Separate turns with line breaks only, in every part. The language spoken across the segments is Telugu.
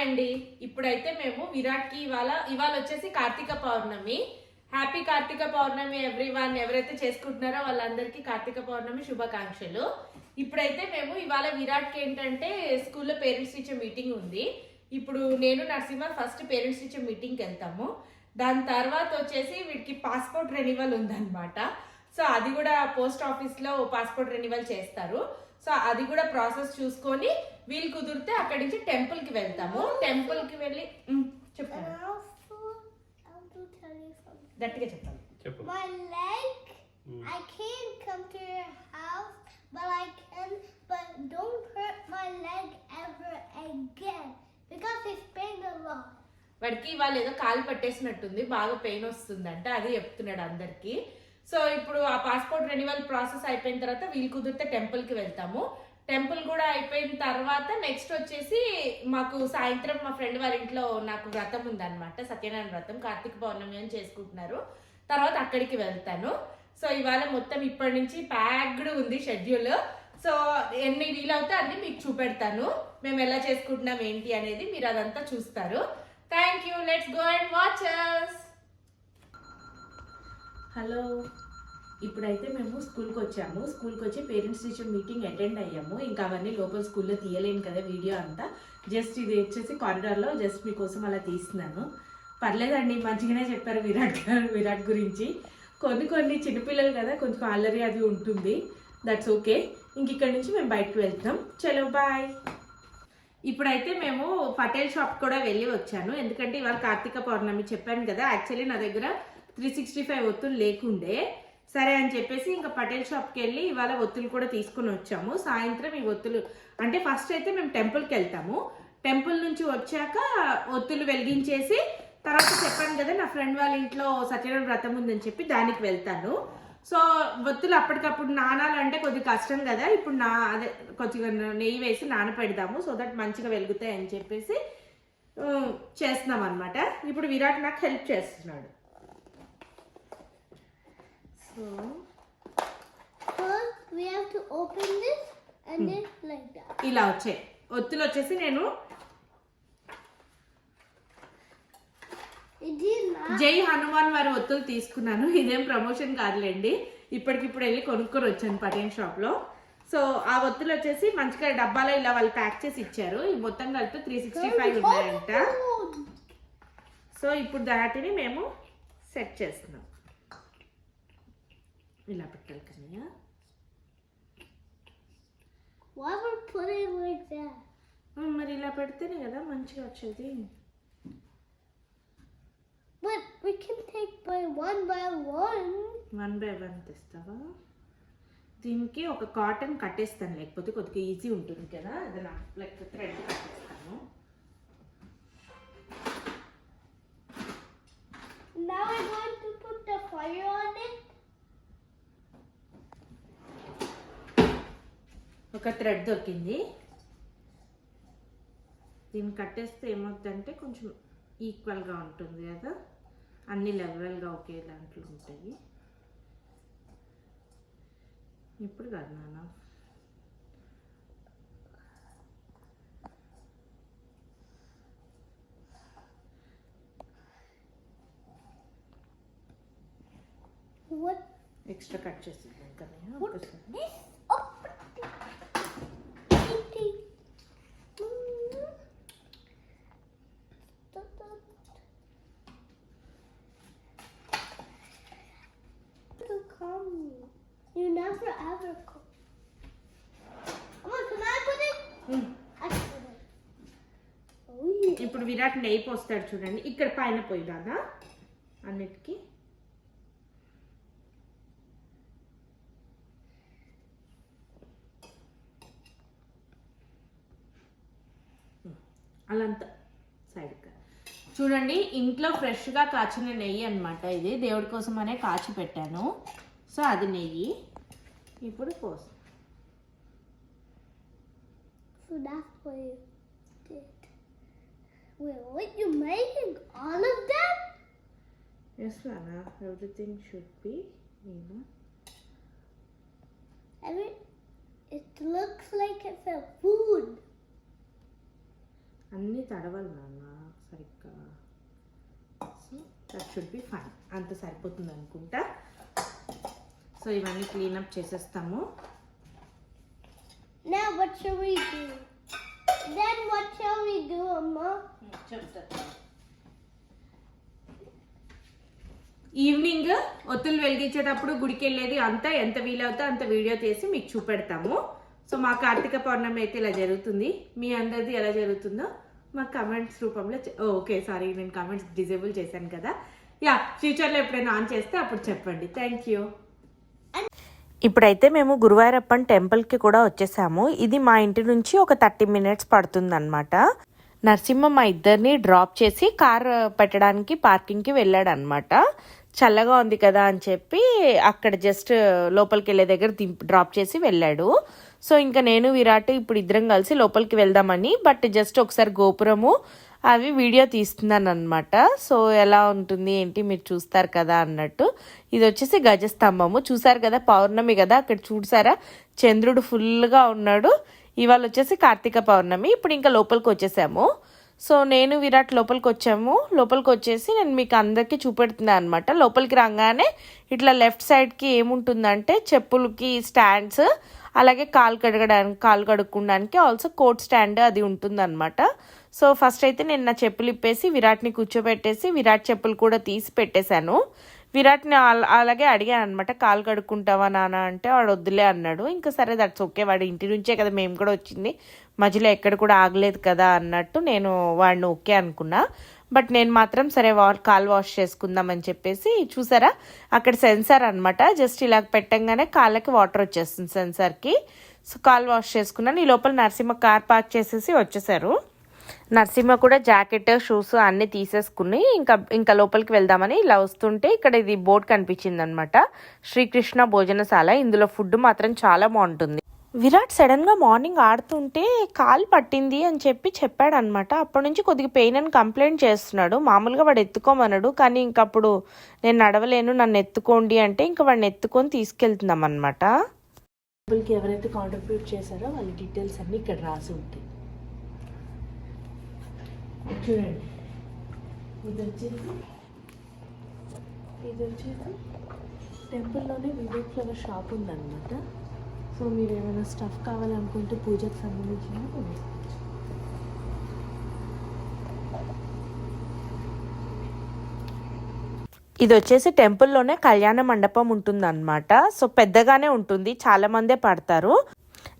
అండి. ఇప్పుడైతే మేము విరాట్కి ఇవాళ వచ్చేసి కార్తీక పౌర్ణమి. హ్యాపీ కార్తీక పౌర్ణమి ఎవ్రీవన్. ఎవరైతే చేసుకుంటున్నారో వాళ్ళందరికీ కార్తీక పౌర్ణమి శుభాకాంక్షలు. ఇప్పుడైతే మేము ఇవాళ విరాట్కి ఏంటంటే స్కూల్లో పేరెంట్స్ టీచర్ మీటింగ్ ఉంది. ఇప్పుడు నేను నరసింహ ఫస్ట్ పేరెంట్స్ టీచర్ మీటింగ్కి వెళ్తాము. దాని తర్వాత వచ్చేసి వీడికి పాస్పోర్ట్ రెన్యువల్ ఉందన్నమాట. సో అది కూడా పోస్ట్ ఆఫీస్లో పాస్పోర్ట్ రెన్యువల్ చేస్తారు. సో అది కూడా ప్రాసెస్ చూసుకొని వీళ్ళు కుదిరితే అక్కడి నుంచి టెంపుల్కి వెళ్తాము. టెంపుల్కి వెళ్ళి చెప్పండి, గట్టిగా చెప్పండి.
My leg, I can't come to your house, but I can, but don't hurt my leg ever again because it's pain a lot.
వాడికి వాళ్ళు ఏదో కాలు పట్టేసినట్టుంది, బాగా పెయిన్ వస్తుందంట, అది చెప్తున్నాడు అందరికి. సో ఇప్పుడు ఆ పాస్పోర్ట్ రెన్యువల్ ప్రాసెస్ అయిపోయిన తర్వాత వీళ్ళు కుదిరితే టెంపుల్కి వెళ్తాము. టెంపుల్ కూడా అయిపోయిన తర్వాత నెక్స్ట్ వచ్చేసి మాకు సాయంత్రం మా ఫ్రెండ్ వాళ్ళ ఇంట్లో నాకు వ్రతం ఉందన్నమాట, సత్యనారాయణ వ్రతం, కార్తీక పౌర్ణమి అని చేసుకుంటున్నారు. తర్వాత అక్కడికి వెళ్తాను. సో ఇవాళ మొత్తం ఇప్పటి నుంచి ప్యాక్డ్ ఉంది షెడ్యూల్. సో ఎన్ని వీలవుతే అన్ని మీకు చూపెడతాను, మేము ఎలా చేసుకుంటున్నాం ఏంటి అనేది, మీరు అదంతా చూస్తారు. Thank you. Let's go and watch us. Hello, ఇప్పుడైతే మేము స్కూల్కి వచ్చాము. స్కూల్కి వచ్చి పేరెంట్స్ టీచర్ మీటింగ్ అటెండ్ అయ్యాము. ఇంకా అవన్నీ లోపల స్కూల్లో తీయలేను కదా వీడియో అంతా. జస్ట్ ఇది వచ్చేసి కారిడార్లో జస్ట్ మీకోసం అలా తీస్తున్నాను. పర్లేదండి, మంచిగానే చెప్పారు విరాట్ గురించి. కొన్ని చిన్నపిల్లలు కదా, కొంచెం అల్లరి అది ఉంటుంది. That's okay. ఇంక ఇక్కడ నుంచి మేము బయటకు వెళ్తాం. చలో బాయ్. ఇప్పుడైతే మేము పటేల్ షాప్ కూడా వెళ్ళి వచ్చాను, ఎందుకంటే ఇవాళ కార్తీక పౌర్ణమి చెప్పాను కదా. యాక్చువల్లీ నా దగ్గర 365 ఒత్తులు లేకుండే, సరే అని చెప్పేసి ఇంకా పటేల్ షాప్కి వెళ్ళి ఇవాళ ఒత్తులు కూడా తీసుకుని వచ్చాము. సాయంత్రం ఈ ఒత్తులు అంటే ఫస్ట్ అయితే మేము టెంపుల్కి వెళ్తాము. టెంపుల్ నుంచి వచ్చాక ఒత్తులు వెలిగించేసి తర్వాత చెప్పాను కదా నా ఫ్రెండ్ వాళ్ళ ఇంట్లో సత్యనారాయణ వ్రతం ఉందని చెప్పి దానికి వెళ్తాను. సో ఒత్తులు అప్పటికప్పుడు నానాలంటే కొద్దిగా కష్టం కదా. ఇప్పుడు అదే కొద్దిగా నెయ్యి వేసి నానపెడదాము, సో దట్ మంచిగా వెలుగుతాయి అని చెప్పేసి చేస్తున్నాం అనమాట. ఇప్పుడు విరాట్ నాకు హెల్ప్ చేస్తున్నాడు. So
First we have to open this and then like that.
ఇలా వచ్చాయి ఒత్తులు. వచ్చేసి నేను జై హనుమాన్ వారి ఒత్తులు తీసుకున్నాను. ఇదేం ప్రమోషన్ కాదులేండి, ఇప్పటికిప్పుడు వెళ్ళి కొనుక్కొని వచ్చాను పటేల్ షాప్లో. సో ఆ ఒత్తులు వచ్చేసి మంచిగా డబ్బాలో ఇలా వాళ్ళు ప్యాక్ చేసి ఇచ్చారు. ఈ మొత్తం కలిపి 365 ఉన్నాయంట. సో ఇప్పుడు దాటిని మేము సెట్ చేస్తున్నాం. ఇలా పెట్టాలి Kannayya.
Why would put it like that?
మరి ఇలా పెడితేనే కదా మంచిగా వచ్చేది.
But we can take by one.
1 by 1 తెస్తావా? దీనికి ఒక కాటన్ కట్టేస్తాను, లేకపోతే కొద్దిగా ఈజీ ఉంటుంది కదా, అది నా లైక్ థ్రెడ్ కట్టేస్తాను.
Now I'm going to put the fire on it.
ఒక థ్రెడ్ దొరికింది, దీన్ని కట్టేస్తే ఏమవుతుందంటే కొంచెం ఈక్వల్గా ఉంటుంది కదా, అన్ని లెవెల్గా ఒకే దాంట్లో ఉంటాయి. ఇప్పుడు కాదు నాన్న,
What?
ఎక్స్ట్రా కట్ చేసి కదా.
What is this? Oh. You never ever cook. Mama, can I put it? I can put it. Oh, yeah.
ఇప్పుడు విరాట్ నెయ్యి పోస్తాడు చూడండి, ఇక్కడ పైన పోయి కదా అన్నిటికీ. అలంతా సైడ్గా చూడండి. ఇంట్లో ఫ్రెష్గా కాచిన నెయ్యి అనమాట ఇది, దేవుడి కోసం అనే కాచి పెట్టాను. సో అది నెయ్యి ఇప్పుడు పోసు.
So that's what you did. Wait, what you making? All of them?
Yes, Lana. Everything should be,
It looks like it's a food.
అన్నీ తడవాలి నాన్న సరిగ్గా. So that should be fine, అంత సరిపోతుంది అనుకుంటా. సో ఇవన్నీ క్లీనప్ చేసేస్తాము.
Now what shall we do? Then what shall we do, Amma?
చెప్తా. ఈవినింగ్ ఒత్తులు వెలిగించేటప్పుడు గుడికి వెళ్ళేది అంతా ఎంత వీలవుతో అంత వీడియో తీసి మీకు చూపెడతాము. సో మా కార్తీక పౌర్ణమి అయితే ఇలా జరుగుతుంది. మీ అందరిది ఎలా జరుగుతుందో మా కమెంట్స్ రూపంలో ఓకే సారీ నేను కమెంట్స్ డిజేబుల్ చేశాను కదా. యా ఫ్యూచర్లో ఎప్పుడైనా ఆన్ చేస్తే అప్పుడు చెప్పండి. Thank you.
ఇప్పుడైతే మేము గురువారప్పన్ టెంపుల్కి కూడా వచ్చేసాము. ఇది మా ఇంటి నుంచి ఒక 30 minutes పడుతుందన్నమాట. నరసింహ మా ఇద్దరిని డ్రాప్ చేసి కార్ పెట్టడానికి పార్కింగ్కి వెళ్ళాడు అనమాట. చల్లగా ఉంది కదా అని చెప్పి అక్కడ జస్ట్ లోపలికి వెళ్ళే దగ్గర డ్రాప్ చేసి వెళ్ళాడు. సో ఇంకా నేను విరాట్ ఇప్పుడు ఇద్దరం కలిసి లోపలికి వెళ్దామని బట్ జస్ట్ ఒకసారి గోపురము అవి వీడియో తీస్తున్నాను అనమాట. సో ఎలా ఉంటుంది ఏంటి మీరు చూస్తారు కదా అన్నట్టు. ఇది వచ్చేసి గజస్తంభము చూసారు కదా, పౌర్ణమి కదా, అక్కడ చూసారా చంద్రుడు ఫుల్గా ఉన్నాడు. ఇవాళ వచ్చేసి కార్తీక పౌర్ణమి. ఇప్పుడు ఇంకా లోపలికి వచ్చేసాము. సో నేను విరాట్ లోపలికి వచ్చాము. లోపలికి వచ్చేసి నేను మీకు అందరికీ చూపెడుతున్నాను అనమాట. లోపలికి రాగానే ఇట్లా లెఫ్ట్ సైడ్కి ఏముంటుందంటే చెప్పులకి స్టాండ్స్, అలాగే కాలు కడుక్కోవడానికి ఆల్సో కోట్ స్టాండ్ అది ఉంటుందన్నమాట. సో ఫస్ట్ అయితే నేను నా చెప్పులు ఇప్పేసి విరాట్ని కూర్చోబెట్టేసి విరాట్ చెప్పులు కూడా తీసి పెట్టేశాను. విరాట్ని అలాగే అడిగాను అనమాట, కాలు కడుక్కుంటావా నాన్న అంటే వాడు వద్దులే అన్నాడు. ఇంకా సరే దట్స్ ఓకే, వాడి ఇంటి నుంచే కదా మేము కూడా వచ్చింది, మధ్యలో ఎక్కడ కూడా ఆగలేదు కదా అన్నట్టు నేను వాడిని ఓకే అనుకున్నా. బట్ నేను మాత్రం సరే కాల్ వాష్ చేసుకుందాం అని చెప్పేసి చూసారా అక్కడ సెన్సార్ అనమాట. జస్ట్ ఇలా పెట్టంగానే కాళ్ళకి వాటర్ వచ్చేస్తుంది సెన్సార్కి. సో కాల్ వాష్ చేసుకున్నాను. ఈ లోపల నరసింహ కార్ పార్క్ చేసేసి వచ్చేసారు. నరసింహ కూడా జాకెట్ షూస్ అన్నీ తీసేసుకుని ఇంకా లోపలికి వెళ్దామని ఇలా వస్తుంటే ఇక్కడ ఇది బోర్డ్ కనిపించింది అనమాట, శ్రీకృష్ణ భోజనశాల. ఇందులో ఫుడ్ మాత్రం చాలా బాగుంటుంది. విరాట్ సడన్గా మార్నింగ్ ఆడుతుంటే కాలు పట్టింది అని చెప్పాడు అనమాట. అప్పటి నుంచి కొద్దిగా పెయిన్ అని కంప్లైంట్ చేస్తున్నాడు. మామూలుగా వాడు ఎత్తుకోమన్నాడు, కానీ ఇంకప్పుడు నేను నడవలేను నన్ను ఎత్తుకోండి అంటే ఇంకా వాడిని ఎత్తుకొని తీసుకెళ్తున్నాం అనమాట.
ఎవరైతే కాంట్రిబ్యూట్ చేశారో వాళ్ళ డీటెయిల్స్ అన్నీ ఇక్కడ రాసి ఉంటాయి చూడండి. ఇది వచ్చేసి టెంపుల్లోనే వివేక్ ఫ్లవర్ షాప్ ఉందన్నమాట. సో మీరు ఏమైనా స్టఫ్ కావాలనుకుంటే పూజకు సంబంధించిన
ఇది వచ్చేసి టెంపుల్లోనే కళ్యాణ మండపం ఉంటుందన్నమాట. సో పెద్దగానే ఉంటుంది, చాలా మందే పడతారు.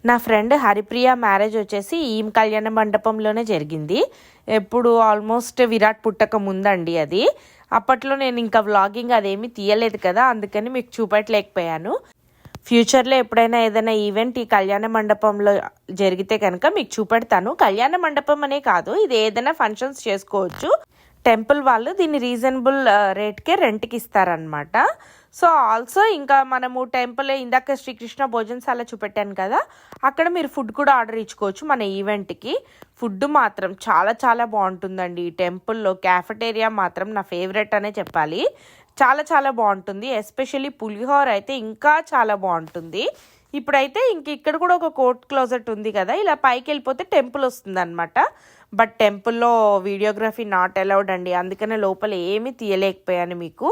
నా ఫ్రెండ్ హరిప్రియ మ్యారేజ్ వచ్చేసి ఈ కళ్యాణ మండపంలోనే జరిగింది. ఎప్పుడు ఆల్మోస్ట్ విరాట్ పుట్టక ముందండి అది. అప్పట్లో నేను ఇంకా వ్లాగింగ్ అదేమీ తీయలేదు కదా, అందుకని మీకు చూపెట్టలేకపోయాను. ఫ్యూచర్లో ఎప్పుడైనా ఏదైనా ఈవెంట్ ఈ కళ్యాణ మండపంలో జరిగితే కనుక మీకు చూపెడతాను. కళ్యాణ మండపం అనే కాదు, ఇది ఏదైనా ఫంక్షన్స్ చేసుకోవచ్చు. టెంపుల్ వాళ్ళు దీన్ని రీజనబుల్ రేట్కే రెంట్కి ఇస్తారనమాట. సో ఆల్సో ఇంకా మనము టెంపుల్ ఇందాక శ్రీకృష్ణ భోజనశాల చూపెట్టాను కదా, అక్కడ మీరు ఫుడ్ కూడా ఆర్డర్ ఇచ్చుకోవచ్చు మన ఈవెంట్కి. ఫుడ్ మాత్రం చాలా చాలా బాగుంటుందండి. ఈ టెంపుల్లో క్యాఫెటేరియా మాత్రం నా ఫేవరెట్ అనే చెప్పాలి. చాలా చాలా బాగుంటుంది. ఎస్పెషల్లీ పులిహోర అయితే ఇంకా చాలా బాగుంటుంది. ఇప్పుడైతే ఇక్కడ కూడా ఒక కోర్ట్ క్లోజెట్ ఉంది కదా, ఇలా పైకి వెళ్ళిపోతే టెంపుల్ వస్తుంది అనమాట. బట్ టెంపుల్లో వీడియోగ్రఫీ నాట్ అలౌడ్ అండి, అందుకనే లోపల ఏమీ తీయలేకపోయాను మీకు.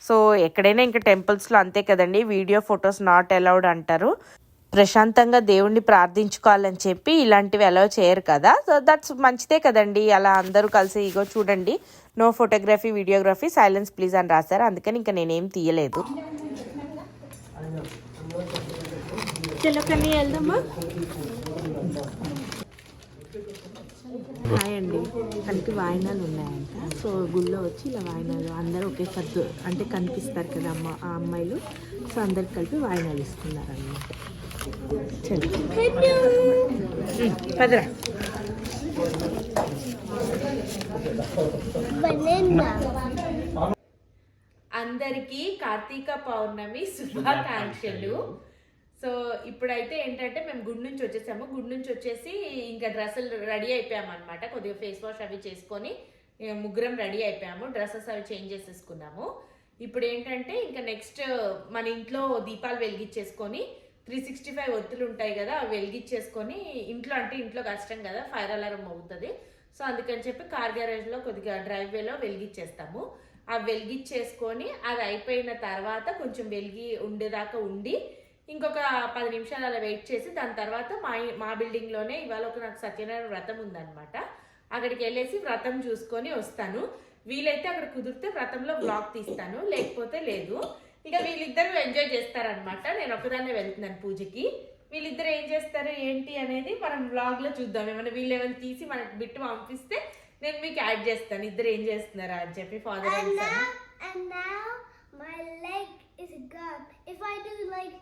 సో ఎక్కడైనా ఇంకా టెంపుల్స్లో అంతే కదండి, వీడియో ఫొటోస్ నాట్ అలౌడ్ అంటారు. ప్రశాంతంగా దేవుణ్ణి ప్రార్థించుకోవాలని చెప్పి ఇలాంటివి అలౌ చేయరు కదా. సో దట్స్ మంచిదే కదండి, అలా అందరూ కలిసి ఇగో చూడండి, no photography videography silence please అని రాశారు, అందుకని ఇంకా నేనేం తీయలేదు.
వెళ్దామా? హాయ్ అండి, మనకి వాయినాలు ఉన్నాయంట. సో గుళ్ళో వచ్చి ఇలా వాయినాలు అందరూ ఒకే సర్దు అంటే కనిపిస్తారు కదా ఆ అమ్మాయిలు. సో అందరికి కలిపి వాయినాలు ఇస్తున్నారు అన్నమాట. పదరా. అందరికీ కార్తీక పౌర్ణమి శుభాకాంక్షలు. సో ఇప్పుడైతే ఏంటంటే మేము గుడి నుంచి వచ్చేసాము. గుడి నుంచి వచ్చేసి ఇంకా డ్రెస్సులు రెడీ అయిపోయాము అనమాట. కొద్దిగా ఫేస్ వాష్ అవి చేసుకొని ముగ్గురం రెడీ అయిపోయాము. డ్రెస్సెస్ అవి చేంజ్ చేసేసుకున్నాము. ఇప్పుడు ఏంటంటే ఇంకా నెక్స్ట్ మన ఇంట్లో దీపాలు వెలిగించేసుకొని 365 ఒత్తులు ఉంటాయి కదా, అవి వెలిగించేసుకొని ఇంట్లో అంటే ఇంట్లో కష్టం కదా, ఫైర్ అలారం అవుతుంది. సో అందుకని చెప్పి కార్ గ్యారేజ్లో కొద్దిగా డ్రైవ్ వేలో వెలిగించేస్తాము. ఆ వెలిగించేసుకొని అది అయిపోయిన తర్వాత కొంచెం వెలిగి ఉండేదాకా ఉండి ఇంకొక 10 నిమిషాలు అలా వెయిట్ చేసి దాని తర్వాత మా బిల్డింగ్లోనే ఇవాళ నాకు సత్యనారాయణ వ్రతం ఉందన్నమాట. అక్కడికి వెళ్ళేసి వ్రతం చూసుకొని వస్తాను. వీలైతే అక్కడ కుదిరితే వ్రతంలో బ్లాగ్ తీస్తాను, లేకపోతే లేదు. ఇక వీళ్ళిద్దరూ ఎంజాయ్ చేస్తారనమాట. నేను ఒకదాన్నే వెళ్తున్నాను పూజకి. వీళ్ళిద్దరు ఏం చేస్తారు ఏంటి అనేది మనం వ్లాగ్లో చూద్దాం. వీళ్ళు తీసి మనకి బిట్టు పంపిస్తే నేను మీకు యాడ్ చేస్తాను ఇద్దరు ఏం చేస్తున్నారా అని చెప్పి. Father
and now my leg is gone. If I do like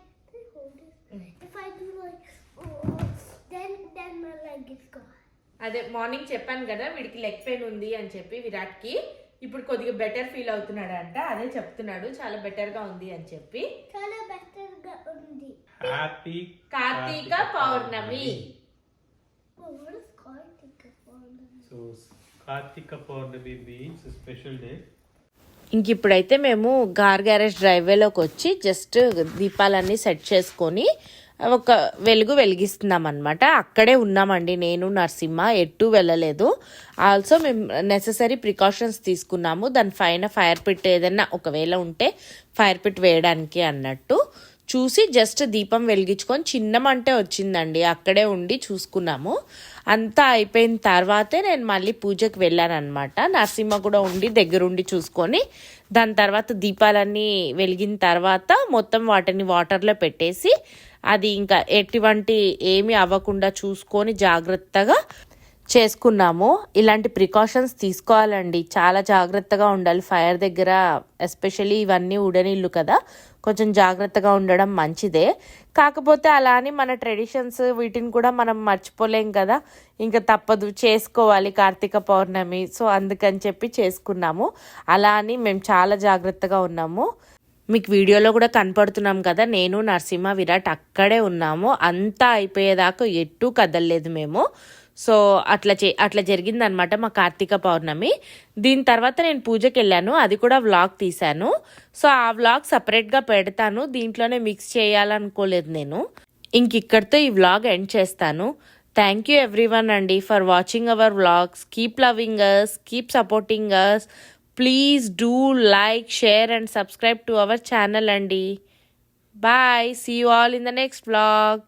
then my leg is gone.
అదే మార్నింగ్ చెప్పాను కదా వీడికి లెగ్ పెయిన్ ఉంది అని చెప్పి విరాట్కి. ఇప్పుడు కొద్దిగా బెటర్ ఫీల్ అవుతున్నాడు అంట. అదే చెప్తున్నాడు చాలా బెటర్ గా ఉంది అని చెప్పి.
చాలా బెటర్ గా ఉంది.
Happy Karthika Pournami.
So Kartika Purnami means a special day.
ఇంక ఇప్పుడైతే మేము కార్ గ్యారేజ్ డ్రైవేలోకి వచ్చి జస్ట్ దీపాలన్నీ సెట్ చేసుకొని ఒక వెలిగిస్తున్నాం అనమాట. అక్కడే ఉన్నామండి నేను నరసింహ, ఎటు వెళ్ళలేదు. ఆల్సో మేము నెససరీ ప్రికాషన్స్ తీసుకున్నాము. దాని పైన ఫైర్ పిట్ ఏదైనా ఒకవేళ ఉంటే ఫైర్ పిట్ వేయడానికి అన్నట్టు చూసి జస్ట్ దీపం వెలిగించుకొని చిన్న మంటే వచ్చిందండి. అక్కడే ఉండి చూసుకున్నాము. అంతా అయిపోయిన తర్వాతే నేను మళ్ళీ పూజకి వెళ్ళాను అనమాట. నరసింహ కూడా ఉండి దగ్గరుండి చూసుకొని దాని తర్వాత దీపాలన్నీ వెలిగిన తర్వాత మొత్తం వాటిని వాటర్లో పెట్టేసి అది ఇంకా ఎటువంటి ఏమీ అవ్వకుండా చూసుకొని జాగ్రత్తగా చేసుకున్నాము. ఇలాంటి ప్రికాషన్స్ తీసుకోవాలండి, చాలా జాగ్రత్తగా ఉండాలి ఫైర్ దగ్గర. ఎస్పెషల్లీ ఇవన్నీ ఉడనిల్లు కదా, కొంచెం జాగ్రత్తగా ఉండడం మంచిదే. కాకపోతే అలా అని మన ట్రెడిషన్స్ వీటిని కూడా మనం మర్చిపోలేం కదా, ఇంకా తప్పదు చేసుకోవాలి కార్తీక పౌర్ణమి. సో అందుకని చెప్పి చేసుకున్నాము. అలా అని మేము చాలా జాగ్రత్తగా ఉన్నాము. మీకు వీడియోలో కూడా కనపడుతున్నాం కదా, నేను నరసింహ విరాట్ అక్కడే ఉన్నాము. అంతా అయిపోయేదాకా ఎటు కదలలేదు మేము. సో అట్లా జరిగిందనమాట మా కార్తీక పౌర్ణమి. దీని తర్వాత నేను పూజకి వెళ్ళాను, అది కూడా వ్లాగ్ తీశాను. సో ఆ వ్లాగ్ సపరేట్గా పెడతాను, దీంట్లోనే మిక్స్ చేయాలనుకోలేదు నేను. ఇక్కడితో ఈ వ్లాగ్ ఎండ్ చేస్తాను. థ్యాంక్ యూ ఎవ్రీవన్ అండి for watching our vlogs. Keep loving us, keep supporting us. Please do like, share and subscribe to our channel అండి. Bye, see you all in the next vlog.